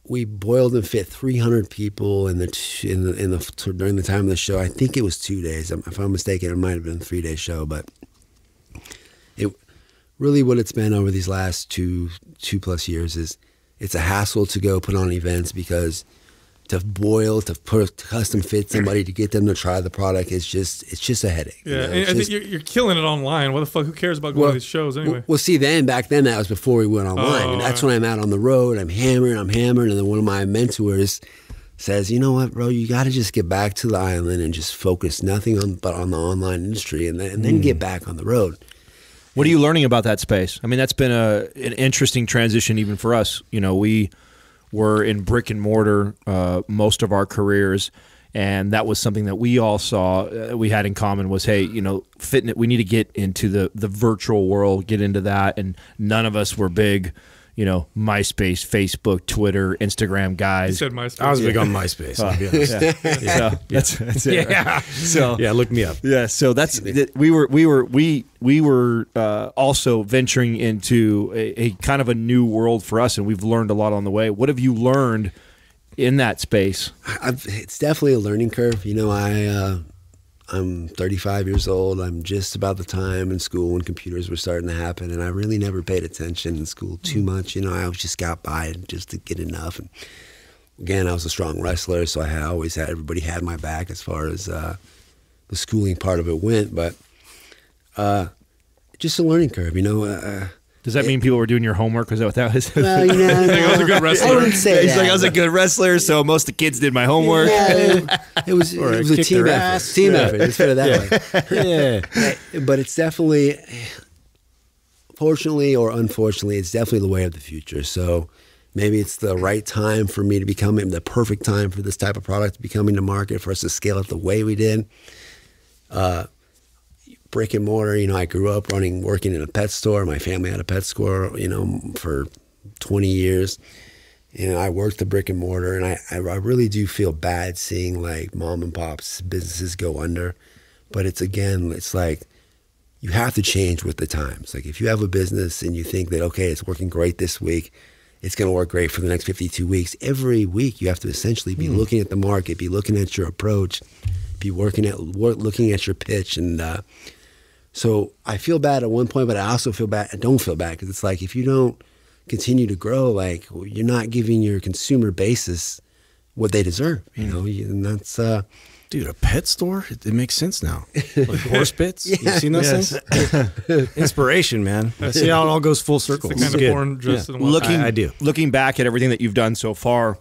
We boiled and fit 300 people during the time of the show. I think it was 2 days. If I'm mistaken, it might have been a 3-day show, but it really, what it's been over these last two plus years is it's a hassle to go put on events, because to boil, to custom fit somebody, to get them to try the product, it's just a headache. Yeah, you know? and you're killing it online. What the fuck? Who cares about going to these shows anyway? Well, see, back then that was before we went online, and that's when I'm out on the road. I'm hammering, and then one of my mentors says, "You know what, bro? You got to just get back to the island and just focus nothing but on the online industry, and then get back on the road." What are you learning about that space? I mean, that's been an interesting transition even for us. You know, we were in brick and mortar most of our careers, and that was something that we all saw we had in common was, hey, you know, fitness, we need to get into the virtual world, get into that, and none of us were big, you know, MySpace, Facebook, Twitter, Instagram guys. You said MySpace. I was big on MySpace. I'll be honest. So that's it. Yeah. Right? So Yeah, look me up. yeah, so we were also venturing into a kind of a new world for us, and we've learned a lot on the way. What have you learned in that space? It's definitely a learning curve. You know, I'm 35 years old. I'm just about the time in school when computers were starting to happen, and I really never paid attention in school too much. You know, I just got by just to get enough. And again, I was a strong wrestler, so I always had everybody had my back as far as the schooling part of it went. But just a learning curve, you know. Does that mean people were doing your homework? Is that what that was? Well, you know, I was a good wrestler. I wouldn't say He's that. like, I was a good wrestler, so most of the kids did my homework. Yeah, it was a kicked team their effort. ass. Team Yeah. effort. Let's put it that way. Yeah. But it's definitely, fortunately or unfortunately, it's definitely the way of the future. So maybe it's the right time for me to become the perfect time for this type of product to be coming to market, for us to scale it the way we did. Brick and mortar, you know, I grew up working in a pet store. My family had a pet store, you know, for 20 years. You know, I worked the brick and mortar, and I really do feel bad seeing like mom and pop's businesses go under, But it's like you have to change with the times. Like if you have a business and you think that, okay, it's working great this week, it's going to work great for the next 52 weeks. Every week you have to essentially be looking at the market, be looking at your approach, be looking at your pitch. And so I feel bad at one point, but I also feel bad. I don't feel bad because it's like if you don't continue to grow, like you're not giving your consumer basis what they deserve, you know, and that's Dude, a pet store? It makes sense now. Like horse pits? You seen those things? Inspiration, man. I see how it all goes full circle. It's the kind of porn just in one. I do. Looking back at everything that you've done so far,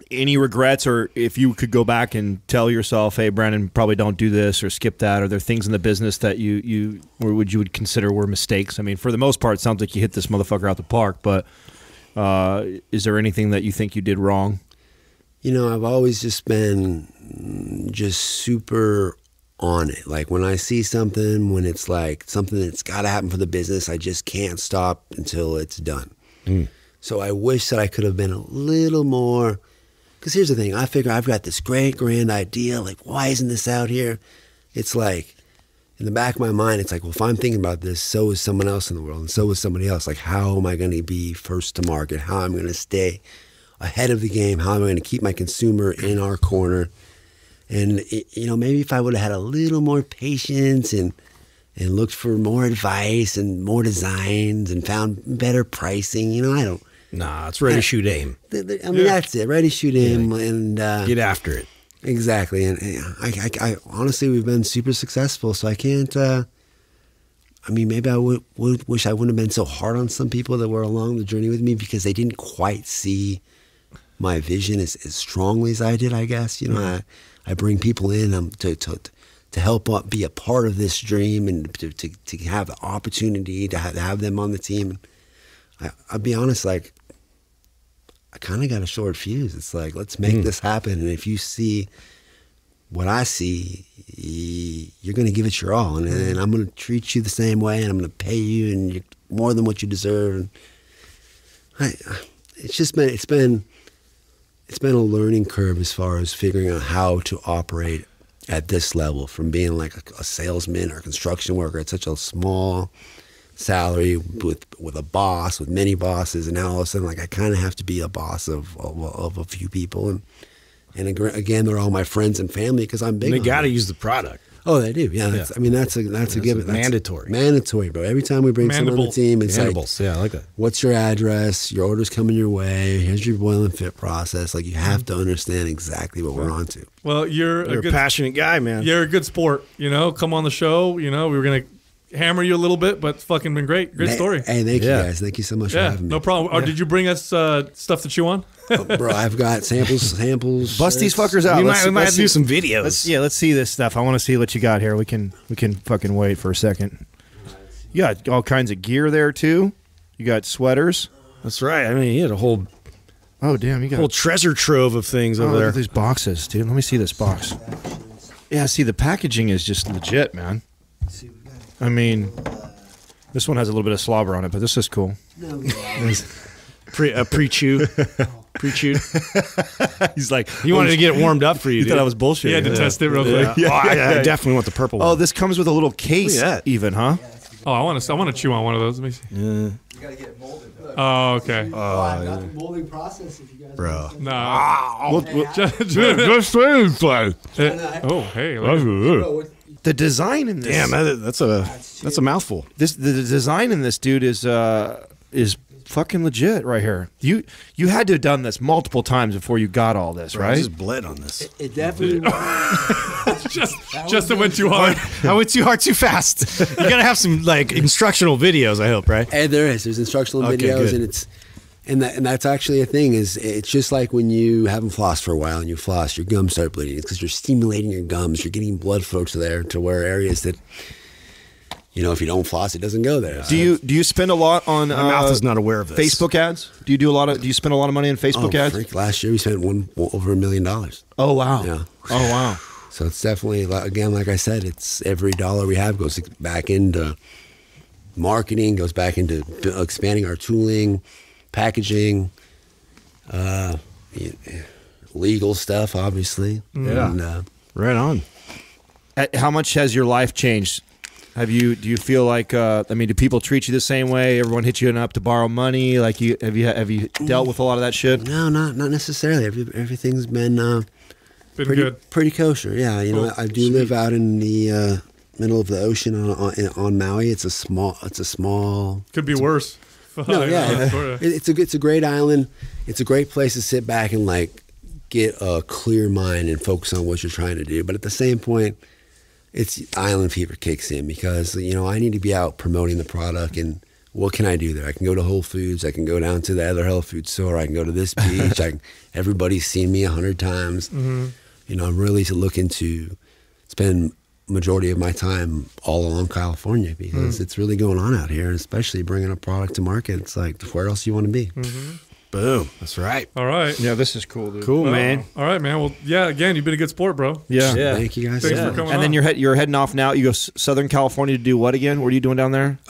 any regrets, or if you could go back and tell yourself, hey, Brandon, probably don't do this or skip that, are there things in the business that you would consider were mistakes? I mean, for the most part, it sounds like you hit this motherfucker out the park, but is there anything that you think you did wrong? You know, I've always just been super on it. Like when I see something, when it's like something that's got to happen for the business, I just can't stop until it's done. So I wish that I could have been a little more, because here's the thing, I figure I've got this great grand idea, like why isn't this out here? It's like, in the back of my mind, it's like, well, if I'm thinking about this, so is someone else in the world, and so is somebody else. Like how am I going to be first to market? How am I going to stay ahead of the game? How am I going to keep my consumer in our corner? And, you know, maybe if I would have had a little more patience and looked for more advice and more designs and found better pricing, you know, I don't. Nah, it's ready, shoot, aim. I mean, that's it. Ready, shoot, aim. And get after it. Exactly. And I honestly, we've been super successful. So I can't, I mean, maybe I would wish I wouldn't have been so hard on some people that were along the journey with me because they didn't quite see my vision as strongly as I did, I guess. You know, I bring people in to help be a part of this dream and to have the opportunity to have them on the team. I'll be honest, like, I kind of got a short fuse. It's like, let's make this happen. And if you see what I see, you're going to give it your all. And I'm going to treat you the same way, and I'm going to pay you and you're more than what you deserve. And it's been a learning curve as far as figuring out how to operate at this level, from being like a salesman or a construction worker at such a small salary with a boss, with many bosses, and now all of a sudden, like, I kind of have to be a boss of a few people, and again, they're all my friends and family because I'm big. And they got to use the product. Oh, they do. Yeah, I mean that's a given. Mandatory, bro. Every time we bring someone on the team, it's like, yeah, I like that. What's your address? Your order's coming your way. Here's your boil and fit process. Like, you have to understand exactly what we're on to. Well, you're a good, passionate guy, man. You're a good sport. You know, come on the show. You know, we were gonna hammer you a little bit, but it's fucking been great. Great story. Hey, thank you guys. Thank you so much for having me. No problem. Or did you bring us stuff to chew on? Bro, I've got samples. Bust these fuckers out. We might have to do some videos. Let's see this stuff. I want to see what you got here. We can fucking wait for a second. You got all kinds of gear there too. You got sweaters. That's right. I mean, he had a whole you got whole treasure trove of things over there. Look at these boxes, dude. Let me see this box. Yeah, see, the packaging is just legit, man. I mean, this one has a little bit of slobber on it, but this is cool. Pre-chewed. He's like, he wanted to get it warmed up for you. You thought I was bullshit. Yeah, to test it real quick. Yeah. I definitely want the purple one. Oh, this comes with a little case, even, huh? Oh, I want to chew on one of those. Let me see. Yeah. You gotta get it molded. Oh, okay. I got the molding process. If you guys, bro. No. Oh, hey. The design in this. Damn, that's a mouthful. The design in this, dude, is fucking legit right here. You had to have done this multiple times before you got all this, right? I just bled on this. It definitely was. just it went too hard. I went too hard too fast. You gotta have some like instructional videos, I hope, right? And there's instructional videos, good. and that's actually a thing. It's just like when you haven't flossed for a while and you floss, your gums start bleeding. It's because you're stimulating your gums. You're getting blood flow to there to where areas that, you know, if you don't floss, it doesn't go there. Do you spend a lot on? My mouth is not aware of this. Facebook ads. Do you spend a lot of money on Facebook ads? Freak, last year we spent over $1 million. Oh wow! Yeah. Oh wow! So it's definitely, again, like I said, it's every dollar we have goes back into marketing, goes back into expanding our tooling, packaging, legal stuff, obviously. Yeah. And, right on. How much has your life changed? Do you feel like do people treat you the same way? Everyone hits you up to borrow money? Like have you dealt with a lot of that shit? No, not necessarily. Everything's been pretty kosher. Yeah, Cool. I do live out in the middle of the ocean on Maui. It's a small. Could be worse. No, yeah, it's a great island. It's a great place to sit back and like get a clear mind and focus on what you're trying to do. But at the same point, it's island fever kicks in because, I need to be out promoting the product. And what can I do there? I can go to Whole Foods. I can go down to the other health food store. I can go to this beach. Everybody's seen me 100 times. Mm-hmm. I'm really looking to spend majority of my time all along California because it's really going on out here, and especially bringing a product to market. It's like, where else do you want to be? Mm-hmm. Boom. That's right. All right. Yeah, this is cool, dude. Cool, man. All right, man. Well, yeah, again, you've been a good sport, bro. Yeah. Thank you guys. Thanks for coming And then you're heading off now. You go Southern California to do what again? What are you doing down there?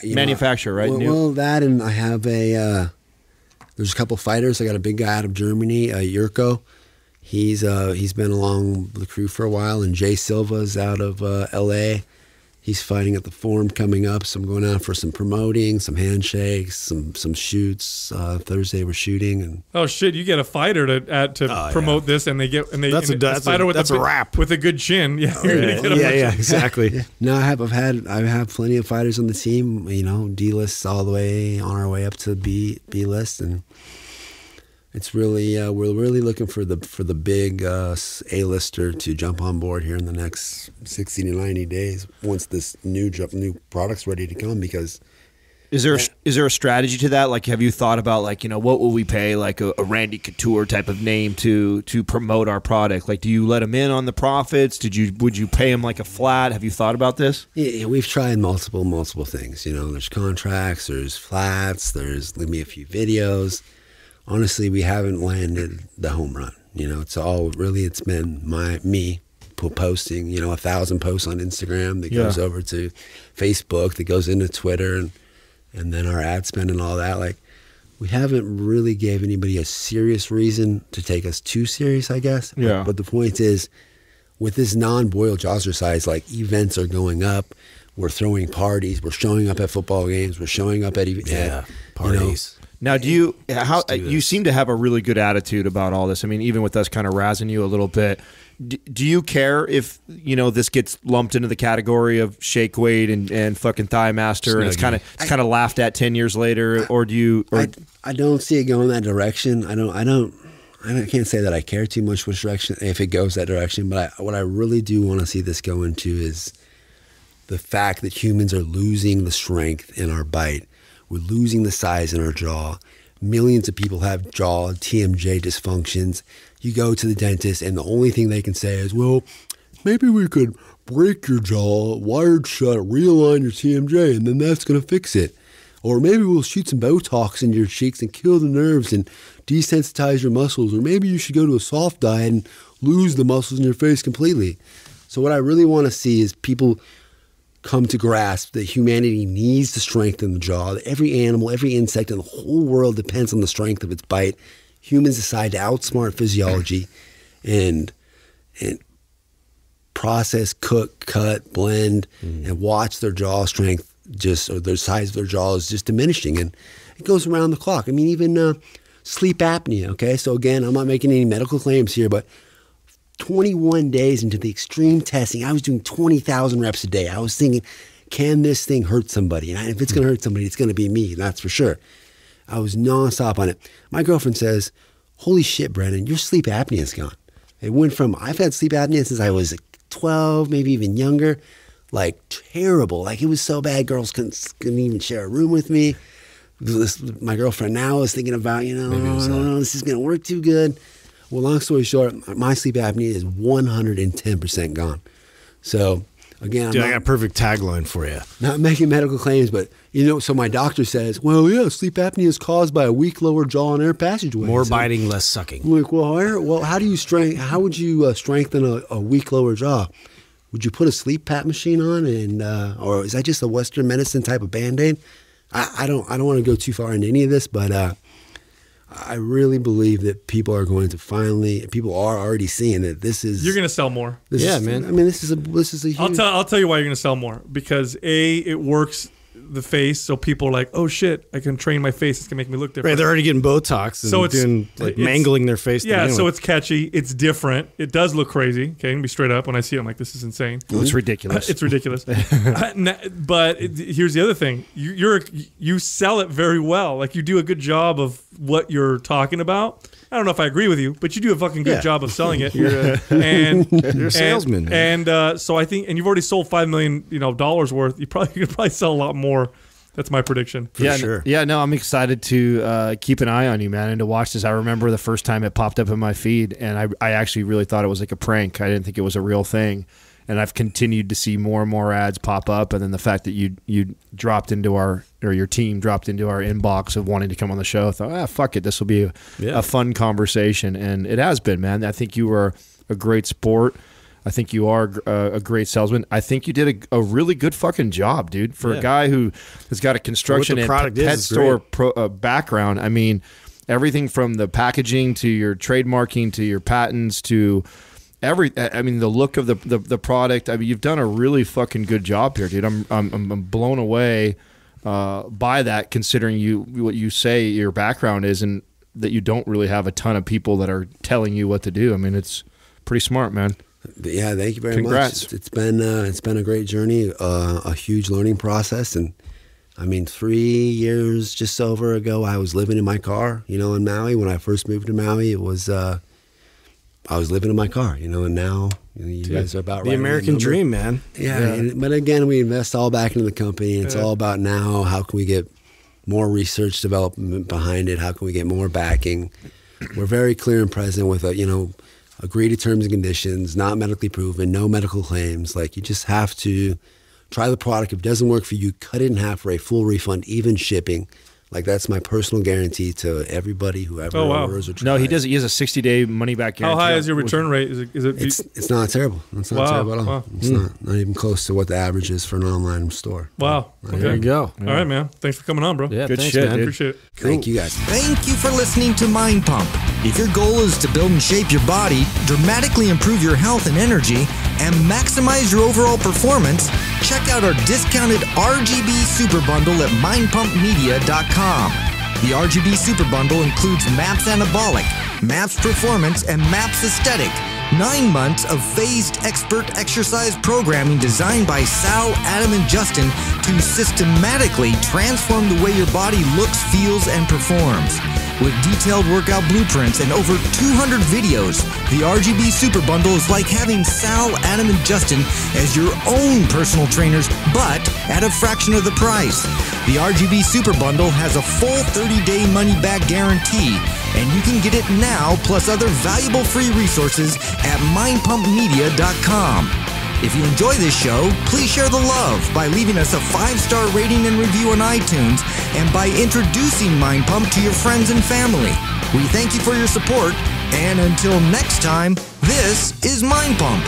Manufacturer, right? Well, that, and I have there's a couple fighters. I got a big guy out of Germany, Yurko. He's been along the crew for a while, and Jay Silva's out of L.A. He's fighting at the Forum coming up, so I'm going out for some promoting, some handshakes, some shoots. Thursday we're shooting, and oh shit, you get a fighter to promote this, and that's a fighter with a wrap with a good chin. Yeah, exactly. No, I have plenty of fighters on the team. D-list all the way on our way up to B-list, and it's really we're really looking for the big A-lister to jump on board here in the next 60 to 90 days once this new product's ready to come. Because is there a strategy to that? Like, have you thought about what will we pay like a Randy Couture type of name to promote our product? Like, do you let him in on the profits? Would you pay him like a flat? Have you thought about this? Yeah, we've tried multiple things. There's contracts, there's flats, there's leave me a few videos. Honestly, we haven't landed the home run. It's been me posting, 1,000 posts on Instagram that goes over to Facebook, that goes into Twitter, and then our ad spend and all that. Like, we haven't really gave anybody a serious reason to take us too serious, I guess. Yeah. But the point is, with this non-boiled Jawzrsize, like, events are going up. We're throwing parties. We're showing up at football games. We're showing up at parties. Now, you seem to have a really good attitude about all this. I mean, even with us kind of razzing you a little bit, do you care if this gets lumped into the category of shake weight and fucking thigh master, and it's kind of laughed at 10 years later, or do you? Or, I don't see it going that direction. I can't say that I care too much which direction if it goes that direction. But what I really do want to see this go into is the fact that humans are losing the strength in our bite. We're losing the size in our jaw. Millions of people have jaw TMJ dysfunctions. You go to the dentist, and the only thing they can say is, well, maybe we could break your jaw, wired shut, realign your TMJ, and then that's going to fix it. Or maybe we'll shoot some Botox into your cheeks and kill the nerves and desensitize your muscles. Or maybe you should go to a soft diet and lose the muscles in your face completely. So what I really want to see is people come to grasp that humanity needs to strengthen the jaw. Every animal, every insect in the whole world depends on the strength of its bite. Humans decide to outsmart physiology and process, cook, cut, blend, and watch their jaw strength or their size of their jaw is just diminishing. And it goes around the clock. I mean, even sleep apnea, okay? So again, I'm not making any medical claims here, but 21 days into the extreme testing, I was doing 20,000 reps a day. I was thinking, can this thing hurt somebody? And if it's going to hurt somebody, it's going to be me, that's for sure. I was nonstop on it. My girlfriend says, holy shit, Brandon, your sleep apnea is gone. It went from, I've had sleep apnea since I was 12, maybe even younger, like terrible. Like it was so bad, girls couldn't even share a room with me. My girlfriend now is thinking about, I don't know, this is going to work too good. Well, long story short, my sleep apnea is 110% gone. So, again, I got a perfect tagline for you. Not making medical claims, but, so my doctor says, well, yeah, sleep apnea is caused by a weak lower jaw and air passageway. More biting, less sucking. I'm like, how do you how would you strengthen a weak lower jaw? Would you put a sleep pat machine on, or is that just a Western medicine type of Band-Aid? I don't want to go too far into any of this, but I really believe that people are already seeing that this is. You're going to sell more. Man. I mean, this is a huge. I'll tell you why you're going to sell more. Because it works the face, so people are like, oh shit, I can train my face. It's gonna make me look different. Right, they're already getting Botox, and so it's doing like mangling their face. Yeah, so it's catchy. It's different. It does look crazy. Okay, I'm gonna be straight up. When I see it, I'm like, this is insane. It's ridiculous. It's ridiculous. But here's the other thing. You sell it very well. Like you do a good job of what you're talking about. I don't know if I agree with you, but you do a fucking good job of selling it. You're a salesman. And so I think, and you've already sold $5 million, dollars worth. You could probably sell a lot more. That's my prediction. For sure. Yeah, no, I'm excited to keep an eye on you, man, and to watch this. I remember the first time it popped up in my feed, and I actually really thought it was like a prank. I didn't think it was a real thing. And I've continued to see more and more ads pop up, and then the fact that you dropped into your team dropped into our inbox of wanting to come on the show, I thought, fuck it, this will be a fun conversation, and it has been, man. I think you were a great sport. I think you are a great salesman. I think you did a really good fucking job, dude, for a guy who has got a construction and pet store background. I mean, everything from the packaging to your trademarking to your patents to the look of the product. I mean, you've done a really fucking good job here, dude. I'm blown away by that, considering what you say your background is, and that you don't really have a ton of people that are telling you what to do. I mean, it's pretty smart, man. Yeah, thank you very Congrats. much. It's been a great journey, a huge learning process, and I mean, 3 years just over ago, I was living in my car, in Maui. When I first moved to Maui, it was. I was living in my car, and now you guys are about the right American dream, man. Yeah. But again, we invest all back into the company. It's all about now, how can we get more research development behind it? How can we get more backing? We're very clear and present with agree to terms and conditions, not medically proven, no medical claims. Like, you just have to try the product. If it doesn't work for you, cut it in half for a full refund, even shipping. Like, that's my personal guarantee to everybody who ever orders or tries. No, he does. He has a 60-day money-back guarantee. How high is your return rate? It's not terrible. It's not terrible at all. Wow. It's not even close to what the average is for an online store. Wow. Okay. There you go. All right, man. Thanks for coming on, bro. Yeah, good thanks, shit, man. dude. Appreciate it. Thank you, guys. Thank you for listening to Mind Pump. If your goal is to build and shape your body, dramatically improve your health and energy, and maximize your overall performance, check out our discounted RGB Super Bundle at mindpumpmedia.com. The RGB Super Bundle includes MAPS Anabolic, MAPS Performance, and MAPS Aesthetic. 9 months of phased expert exercise programming designed by Sal, Adam, and Justin to systematically transform the way your body looks, feels, and performs. With detailed workout blueprints and over 200 videos, the RGB Super Bundle is like having Sal, Adam, and Justin as your own personal trainers, but at a fraction of the price. The RGB Super Bundle has a full 30-day money-back guarantee, and you can get it now, plus other valuable free resources at mindpumpmedia.com. If you enjoy this show, please share the love by leaving us a 5-star rating and review on iTunes, and by introducing Mind Pump to your friends and family. We thank you for your support, and until next time, this is Mind Pump.